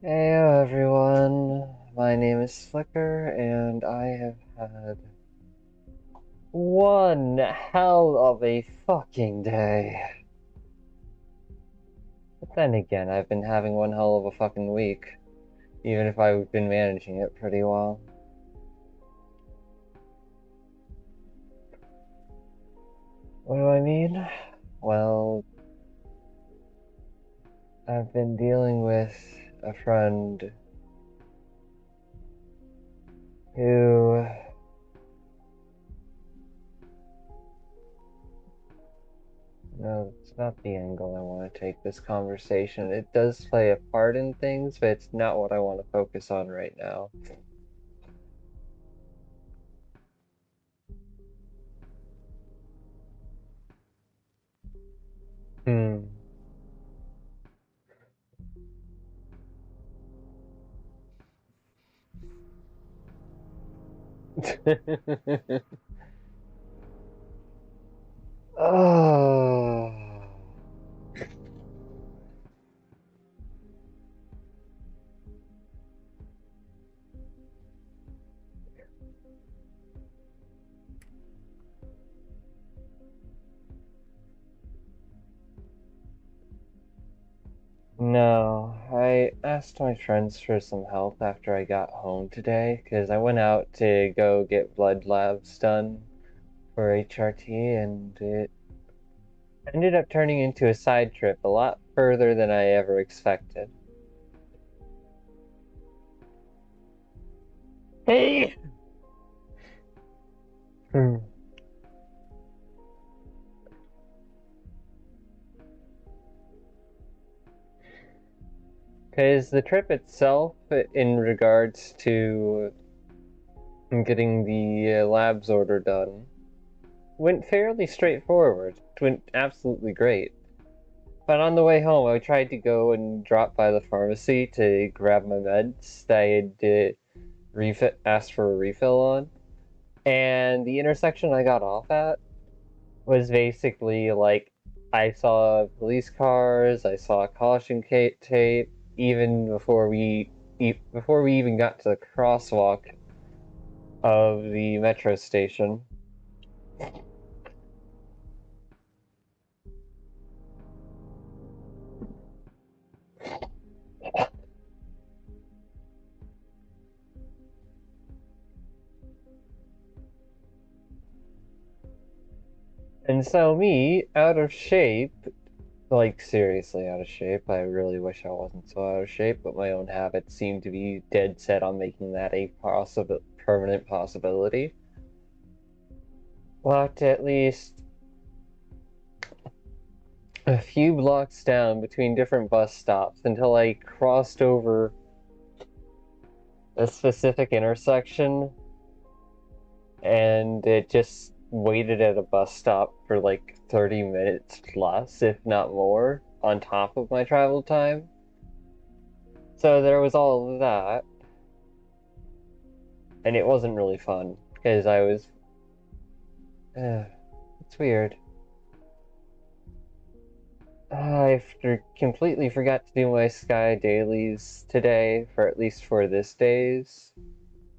Hey everyone, my name is Flicker, and I have had one hell of a fucking day. But then again, I've been having one hell of a fucking week, even if I've been managing it pretty well. What do I mean? Well, I've been dealing with a friend who... No, it's not the angle I want to take this conversation. It does play a part in things, but it's not what I want to focus on right now. Hmm. Oh. No, I asked my friends for some help after I got home today because I went out to go get blood labs done for HRT and it ended up turning into a side trip a lot further than I ever expected. Hey! Hmm. Because the trip itself, in regards to getting the labs order done, went fairly straightforward. It went absolutely great. But on the way home, I tried to go and drop by the pharmacy to grab my meds that I had asked for a refill on. And the intersection I got off at was basically like I saw police cars, I saw caution tape, even before we even got to the crosswalk of the metro station. And so me, out of shape, like seriously out of shape. I really wish I wasn't so out of shape, but my own habits seem to be dead set on making that a possible permanent possibility. Walked at least a few blocks down between different bus stops until I crossed over a specific intersection and it just waited at a bus stop for like 30 minutes plus, if not more, on top of my travel time. So there was all of that, and it wasn't really fun because I was. It's weird. Completely forgot to do my Sky dailies today, for at least for this day's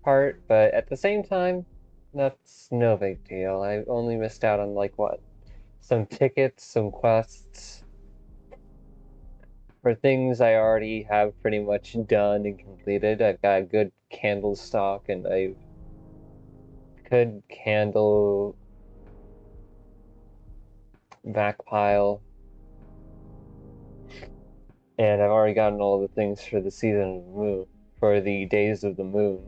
part, but at the same time, that's no big deal. I only missed out on like what? Some tickets, some quests for things I already have pretty much done and completed. I've got a good candle stock and a good candle back pile, and I've already gotten all the things for the season of the moon, for the days of the moon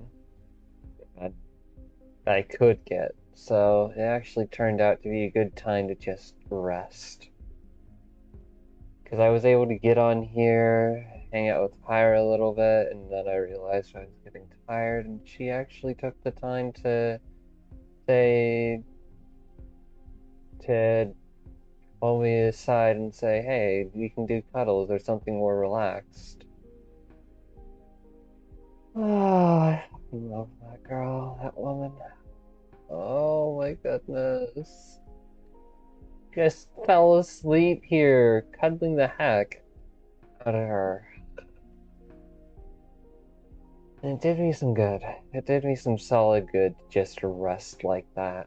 that I could get. So it actually turned out to be a good time to just rest. Because I was able to get on here, hang out with Pyra a little bit, and then I realized I was getting tired, and she actually took the time to say, to pull me aside and say, hey, we can do cuddles or something more relaxed. Oh, I fucking love that girl, that woman. Oh my goodness. Just fell asleep here, cuddling the heck out of her. It did me some good. It did me some solid good just to rest like that.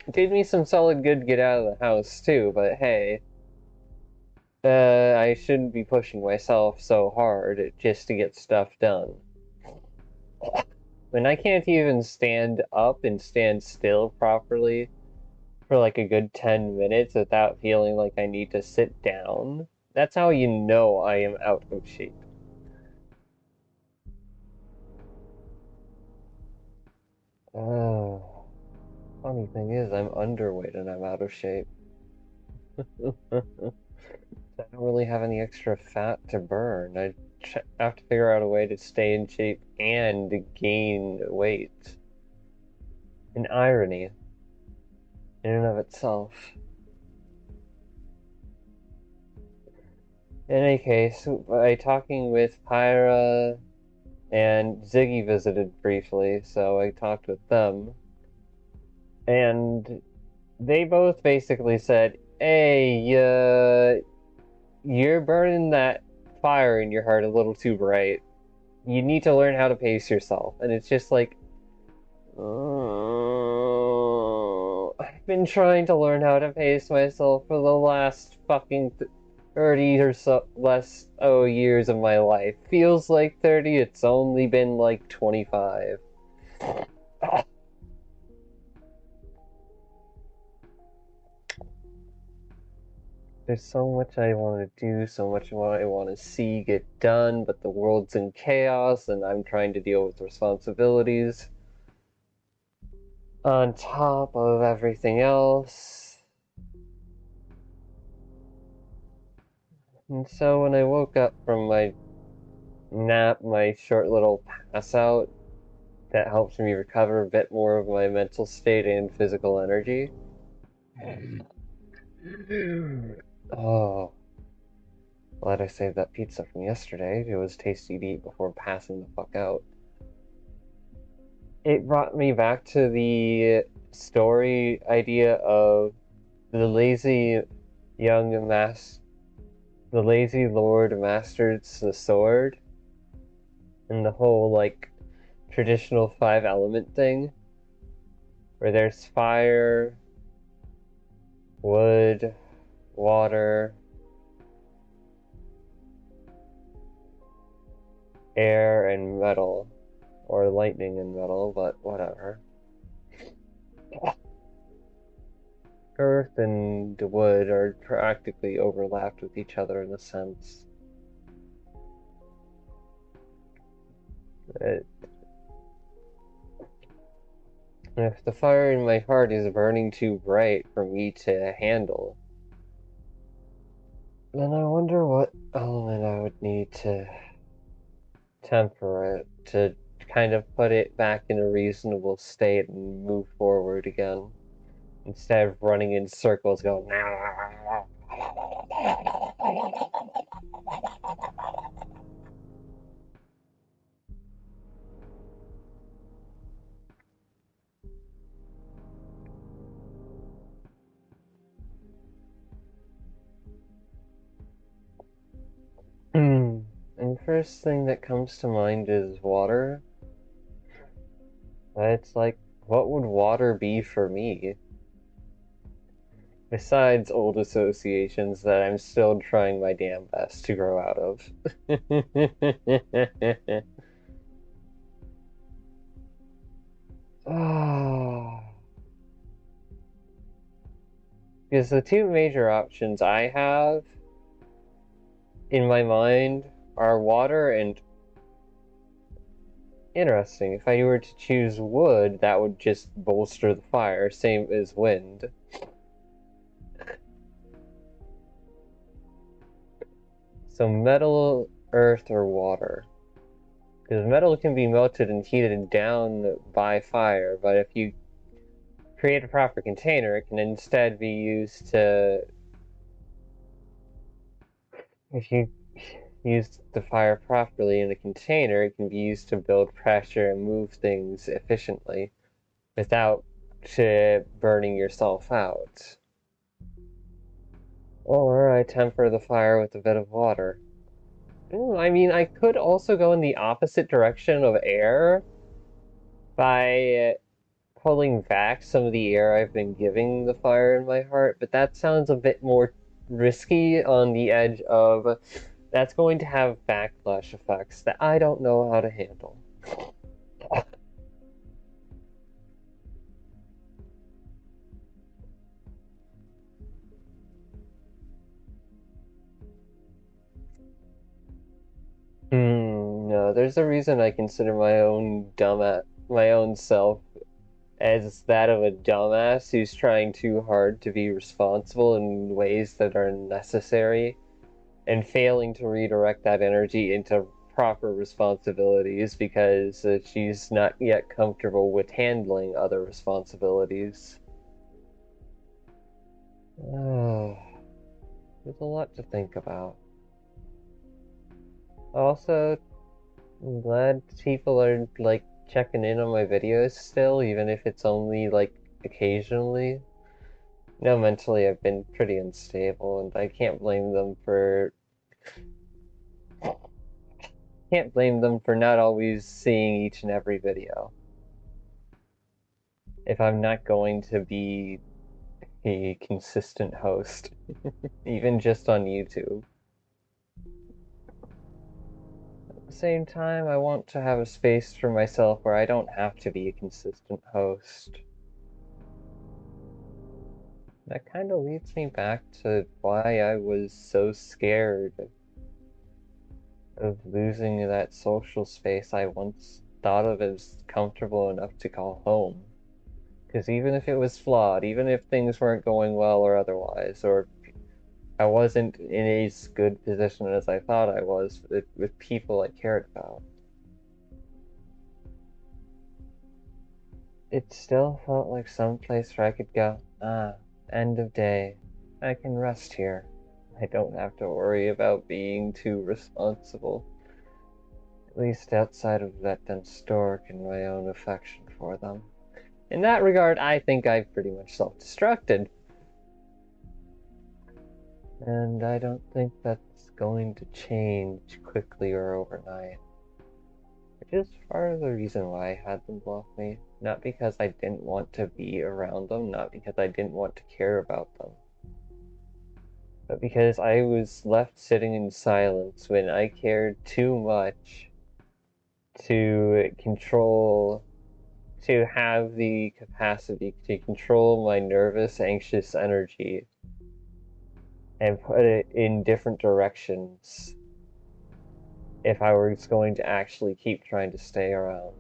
It did me some solid good to get out of the house too, but hey, I shouldn't be pushing myself so hard just to get stuff done. When I can't even stand up and stand still properly for like a good 10 minutes without feeling like I need to sit down, that's how you know I am out of shape. Oh, funny thing is, I'm underweight and I'm out of shape. I don't really have any extra fat to burn. I have to figure out a way to stay in shape and gain weight. An irony in and of itself. In any case, by talking with Pyra and Ziggy visited briefly, so I talked with them. And they both basically said, hey, you're burning that fire in your heart a little too bright. You need to learn how to pace yourself. And it's just like, I've been trying to learn how to pace myself for the last fucking 30 or so less years of my life. Feels like 30, it's only been like 25. There's so much I want to do, so much I want to see get done, but the world's in chaos and I'm trying to deal with responsibilities on top of everything else. And so when I woke up from my nap, my short little pass out, that helped me recover a bit more of my mental state and physical energy. Oh, glad I saved that pizza from yesterday. It was tasty to eat before passing the fuck out. It brought me back to the story idea of the lazy young the lazy lord masters the sword, and the whole like traditional 5-element thing, where there's fire, wood, water, air, and metal. Or lightning and metal, but whatever. Earth and wood are practically overlapped with each other in a sense. If the fire in my heart is burning too bright for me to handle, then I wonder what element I would need to temper it to kind of put it back in a reasonable state and move forward again, instead of running in circles going and first thing that comes to mind is water. It's like, what would water be for me? Besides old associations that I'm still trying my damn best to grow out of. Because the two major options I have in my mind are water and interesting. If I were to choose wood, that would just bolster the fire, same as wind. So metal, earth, or water. Because metal can be melted and heated down by fire, but if you create a proper container, it can instead be used to... If you use the fire properly in a container, it can be used to build pressure and move things efficiently without burning yourself out. Or I temper the fire with a bit of water. I mean, I could also go in the opposite direction of air by pulling back some of the air I've been giving the fire in my heart, but that sounds a bit more risky on the edge of that's going to have backlash effects that I don't know how to handle. No, there's a reason I consider my own self as that of a dumbass who's trying too hard to be responsible in ways that are necessary and failing to redirect that energy into proper responsibilities because she's not yet comfortable with handling other responsibilities. Oh, there's a lot to think about. Also, I'm glad people are like checking in on my videos still, even if it's only like occasionally. No, mentally I've been pretty unstable, and I can't blame them for not always seeing each and every video. If I'm not going to be a consistent host, even just on YouTube. At the same time, I want to have a space for myself where I don't have to be a consistent host. That kind of leads me back to why I was so scared of losing that social space I once thought of as comfortable enough to call home. Because even if it was flawed, even if things weren't going well or otherwise, or I wasn't in as good position as I thought I was with people I cared about, it still felt like some place where I could go, end of day. I can rest here. I don't have to worry about being too responsible. At least outside of that dense stork and my own affection for them. In that regard, I think I've pretty much self-destructed. And I don't think that's going to change quickly or overnight. Which is part of the reason why I had them block me. Not because I didn't want to be around them, not because I didn't want to care about them, but because I was left sitting in silence when I cared too much to control, to have the capacity to control my nervous, anxious energy and put it in different directions if I was going to actually keep trying to stay around.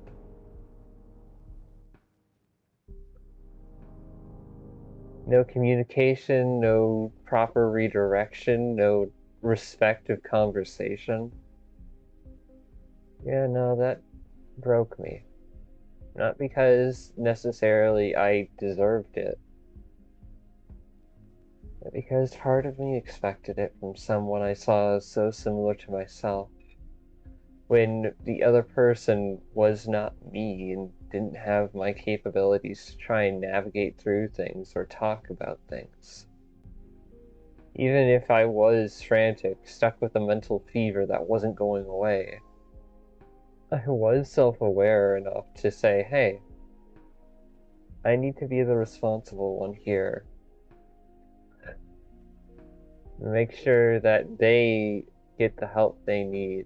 No communication, no proper redirection, no respective conversation. Yeah, no, that broke me. Not because necessarily I deserved it, but because part of me expected it from someone I saw as so similar to myself, when the other person was not me and didn't have my capabilities to try and navigate through things or talk about things. Even if I was frantic, stuck with a mental fever that wasn't going away, I was self-aware enough to say, hey, I need to be the responsible one here. Make sure that they get the help they need.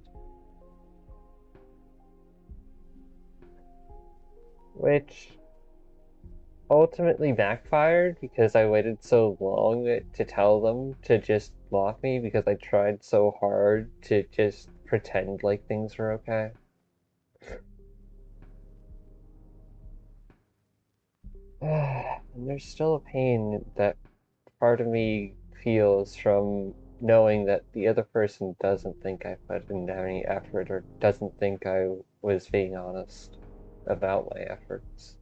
Which ultimately backfired because I waited so long to tell them to just block me because I tried so hard to just pretend like things were okay. And there's still a pain that part of me feels from knowing that the other person doesn't think I put in any effort or doesn't think I was being honest about my efforts.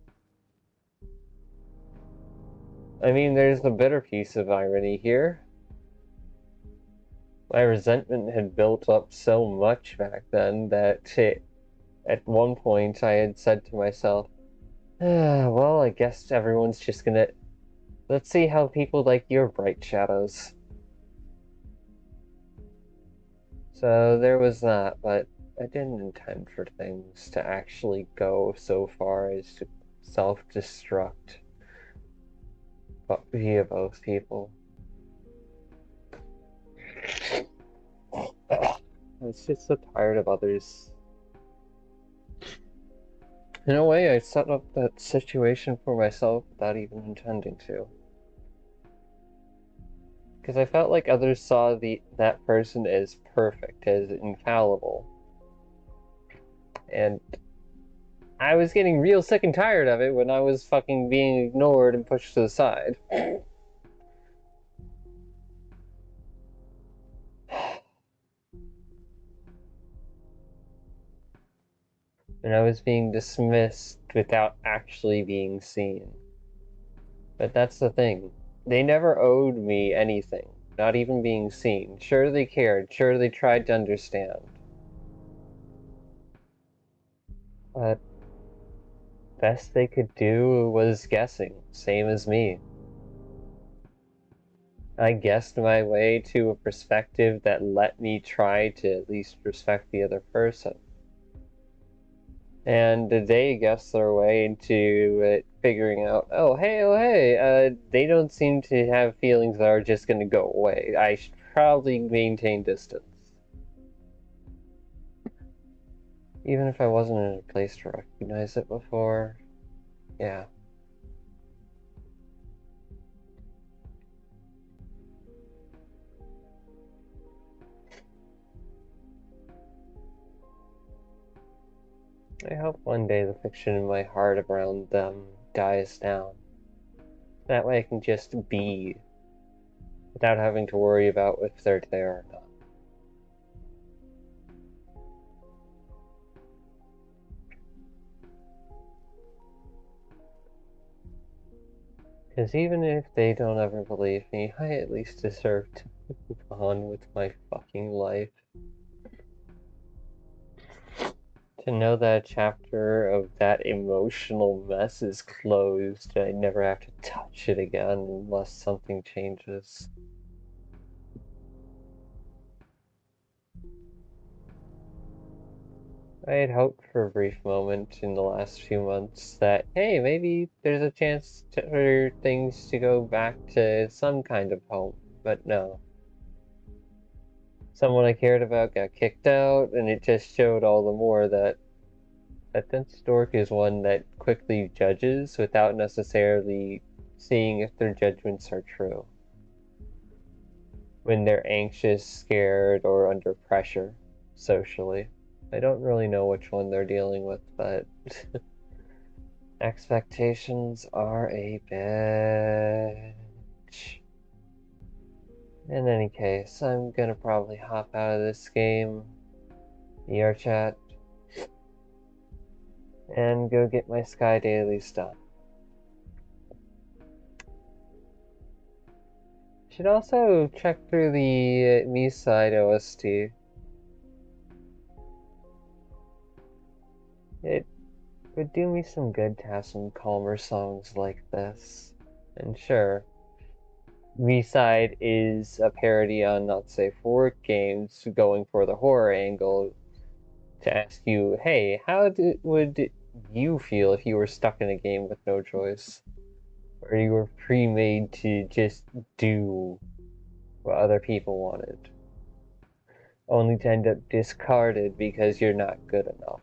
I mean, there's a bitter piece of irony here. My resentment had built up so much back then that at one point I had said to myself, well, I guess everyone's just gonna. Let's see how people like your bright shadows. So there was that, but I didn't intend for things to actually go so far as to self-destruct via both people. I was just so tired of others. In a way, I set up that situation for myself without even intending to. Because I felt like others saw that person as perfect, as infallible. And I was getting real sick and tired of it when I was fucking being ignored and pushed to the side. And I was being dismissed without actually being seen. But that's the thing. They never owed me anything, not even being seen. Sure, they cared. Sure, they tried to understand. But best they could do was guessing, same as me. I guessed my way to a perspective that let me try to at least respect the other person. And they guessed their way into it, figuring out, oh hey, they don't seem to have feelings that are just gonna go away. I should probably maintain distance. Even if I wasn't in a place to recognize it before, yeah. I hope one day the fiction in my heart around them dies down. That way I can just be, without having to worry about if they're there or not. Because even if they don't ever believe me, I at least deserve to move on with my fucking life. To know that a chapter of that emotional mess is closed and I never have to touch it again unless something changes. I had hoped for a brief moment in the last few months that, hey, maybe there's a chance for things to go back to some kind of home, but no. Someone I cared about got kicked out, and it just showed all the more that this dork is one that quickly judges without necessarily seeing if their judgments are true. When they're anxious, scared, or under pressure socially. I don't really know which one they're dealing with, but expectations are a bitch. In any case, I'm gonna probably hop out of this game, ER chat, and go get my Sky Dailies done. Should also check through the Me Side OST. It would do me some good to have some calmer songs like this. And sure, B-side is a parody on not safe for work games going for the horror angle to ask you, hey, would you feel if you were stuck in a game with no choice? Or you were pre-made to just do what other people wanted, only to end up discarded because you're not good enough.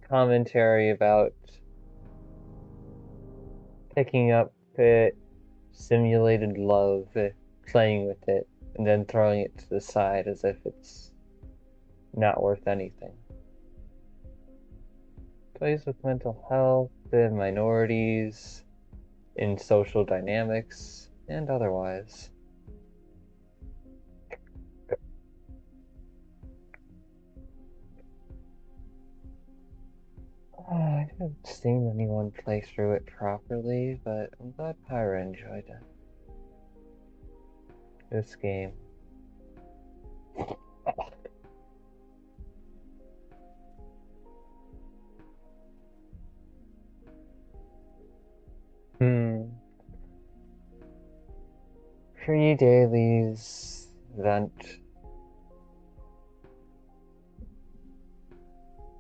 Commentary about picking up simulated love, playing with it, and then throwing it to the side as if it's not worth anything. Plays with mental health, the minorities, in social dynamics, and otherwise. I haven't seen anyone play through it properly, but I'm glad Pyra enjoyed it. This game. Hmm. Pre-dailies vent.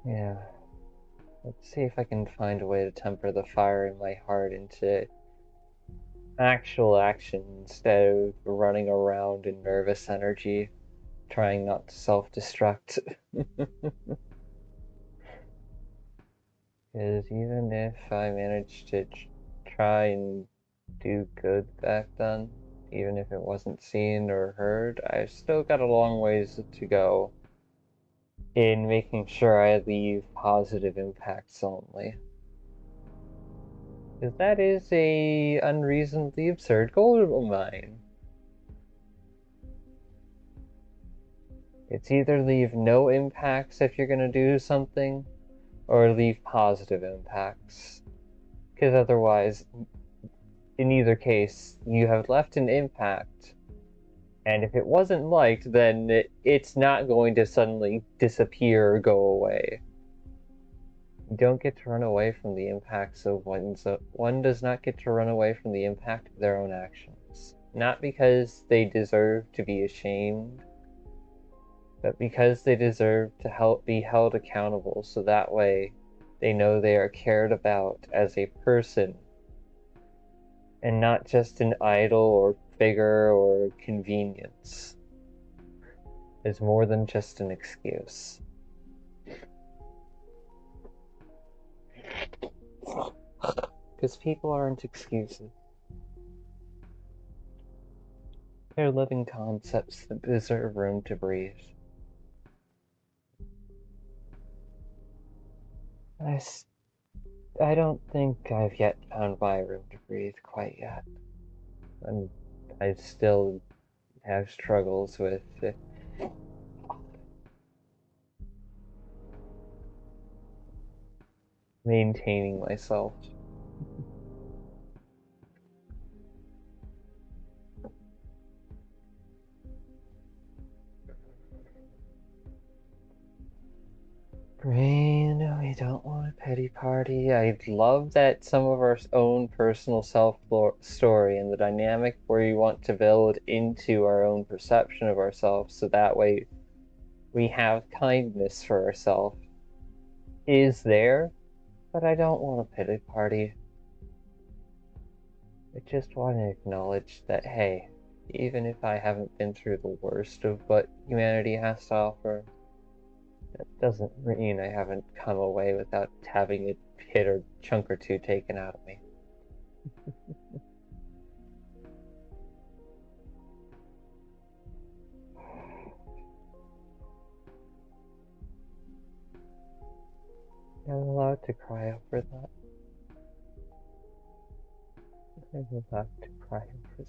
Yeah. Let's see if I can find a way to temper the fire in my heart into actual action instead of running around in nervous energy, trying not to self-destruct. Because even if I managed to try and do good back then, even if it wasn't seen or heard, I've still got a long ways to go in making sure I leave positive impacts only. Because that is a unreasonably absurd goal of mine. It's either leave no impacts if you're gonna do something, or leave positive impacts. Because otherwise, in either case, you have left an impact, and if it wasn't liked, then it's not going to suddenly disappear or go away. You don't get to run away from the impacts of one does not get to run away from the impact of their own actions. Not because they deserve to be ashamed, but because they deserve to be held accountable, so that way they know they are cared about as a person and not just an idol or figure or convenience. It's more than just an excuse. Because people aren't excuses. They're living concepts that deserve room to breathe. I don't think I've yet found my room to breathe quite yet. And I still have struggles with maintaining myself. Brain, we don't want a pity party. I love that some of our own personal self-story and the dynamic where we want to build into our own perception of ourselves so that way we have kindness for ourselves is there, but I don't want a pity party. I just want to acknowledge that, hey, even if I haven't been through the worst of what humanity has to offer, that doesn't mean I haven't come away without having a hit or chunk or two taken out of me. I'm allowed to cry over that. I'm allowed to cry over that.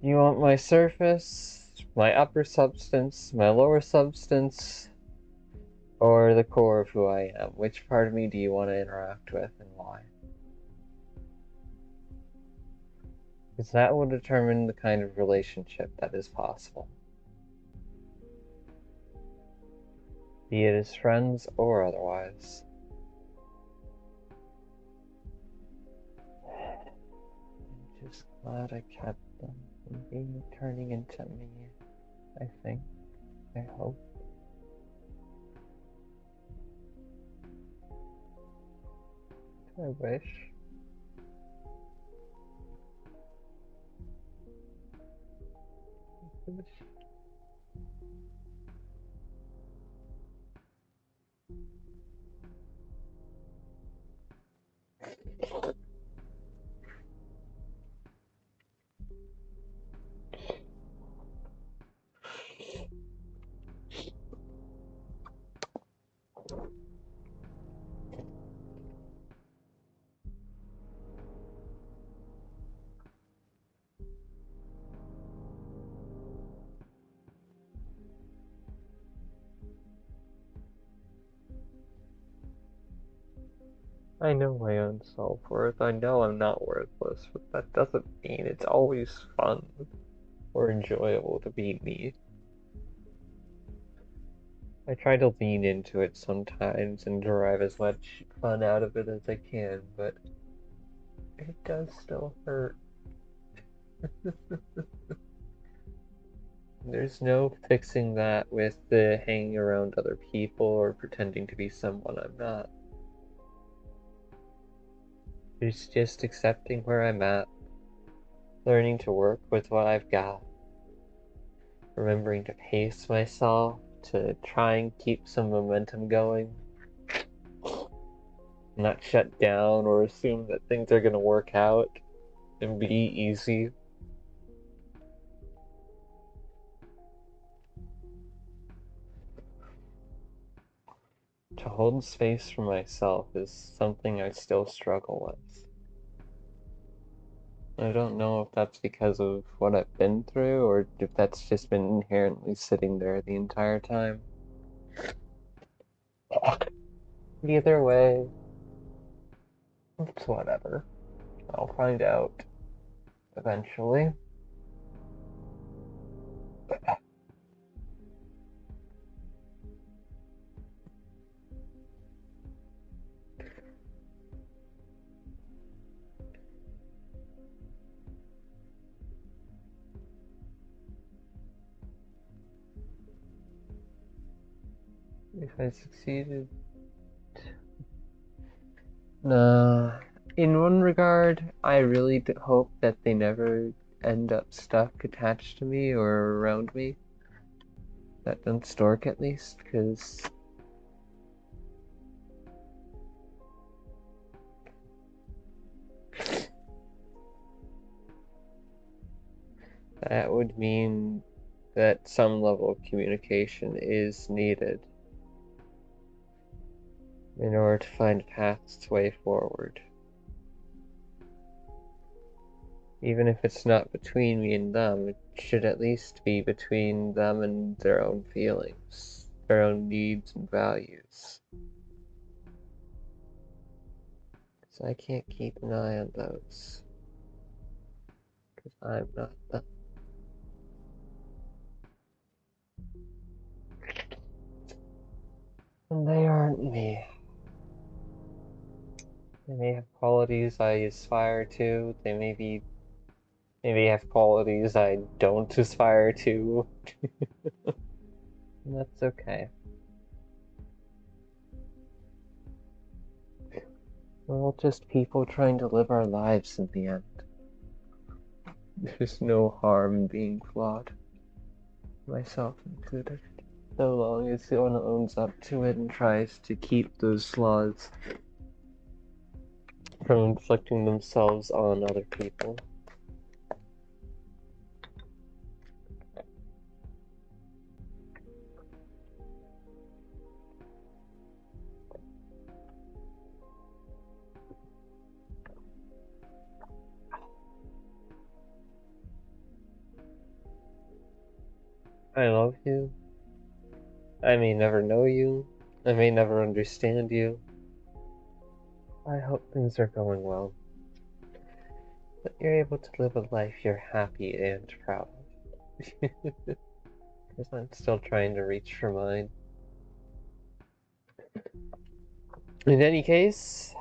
You want my surface, my upper substance, my lower substance, or the core of who I am? Which part of me do you want to interact with and why? Because that will determine the kind of relationship that is possible. Be it as friends or otherwise. I'm just glad I kept them from turning into me, I think. I hope. I wish. I wish. I know my own self-worth. I know I'm not worthless, but that doesn't mean it's always fun or enjoyable to be me. I try to lean into it sometimes and derive as much fun out of it as I can, but it does still hurt. There's no fixing that with the hanging around other people or pretending to be someone I'm not. There's just accepting where I'm at, learning to work with what I've got, remembering to pace myself, to try and keep some momentum going, not shut down or assume that things are going to work out and be easy. To hold space for myself is something I still struggle with. I don't know if that's because of what I've been through or if that's just been inherently sitting there the entire time. Either way, it's whatever. I'll find out eventually. If I succeeded. No. In one regard, I really hope that they never end up stuck attached to me or around me. That don't stork at least, because that would mean that some level of communication is needed in order to find a path's way forward. Even if it's not between me and them, it should at least be between them and their own feelings, their own needs and values. So I can't keep an eye on those, because I'm not them. And they aren't me. They may have qualities I aspire to, they maybe have qualities I don't aspire to. And that's okay. We're all just people trying to live our lives in the end. There's no harm in being flawed, myself included. So long as one owns up to it and tries to keep those flaws from inflicting themselves on other people. I love you. I may never know you. I may never understand you. I hope things are going well. That you're able to live a life you're happy and proud of. Because I'm still trying to reach for mine. In any case,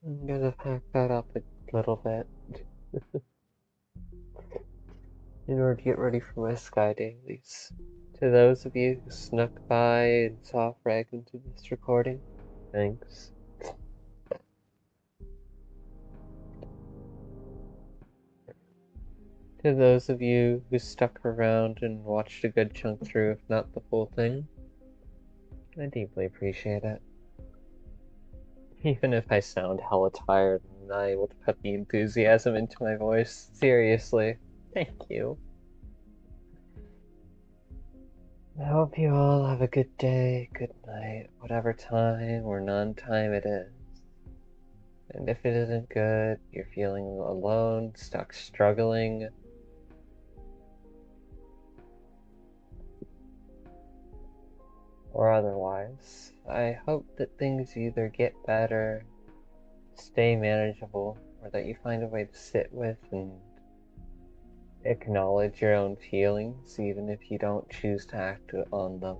I'm gonna pack that up a little bit in order to get ready for my sky dailies. To those of you who snuck by and saw fragments of this recording, thanks. To those of you who stuck around and watched a good chunk through, if not the full thing, I deeply appreciate it. Even if I sound hella tired and not able to put the enthusiasm into my voice, seriously, thank you. I hope you all have a good day, good night, whatever time or non-time it is. And if it isn't good, you're feeling alone, stuck struggling, or otherwise. I hope that things either get better, stay manageable, or that you find a way to sit with and acknowledge your own feelings, even if you don't choose to act on them.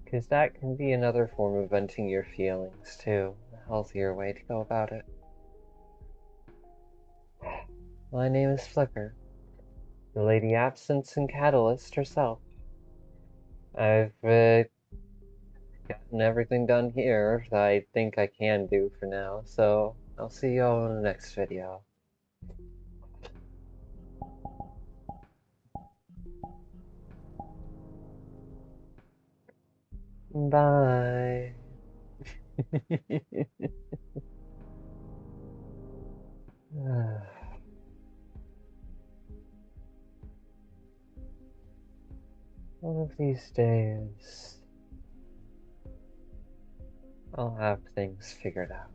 Because that can be another form of venting your feelings, too. A healthier way to go about it. My name is Flicker, the Lady Absence and Catalyst herself. I've gotten everything done here that I think I can do for now, so I'll see you all in the next video. Bye. One of these days, I'll have things figured out.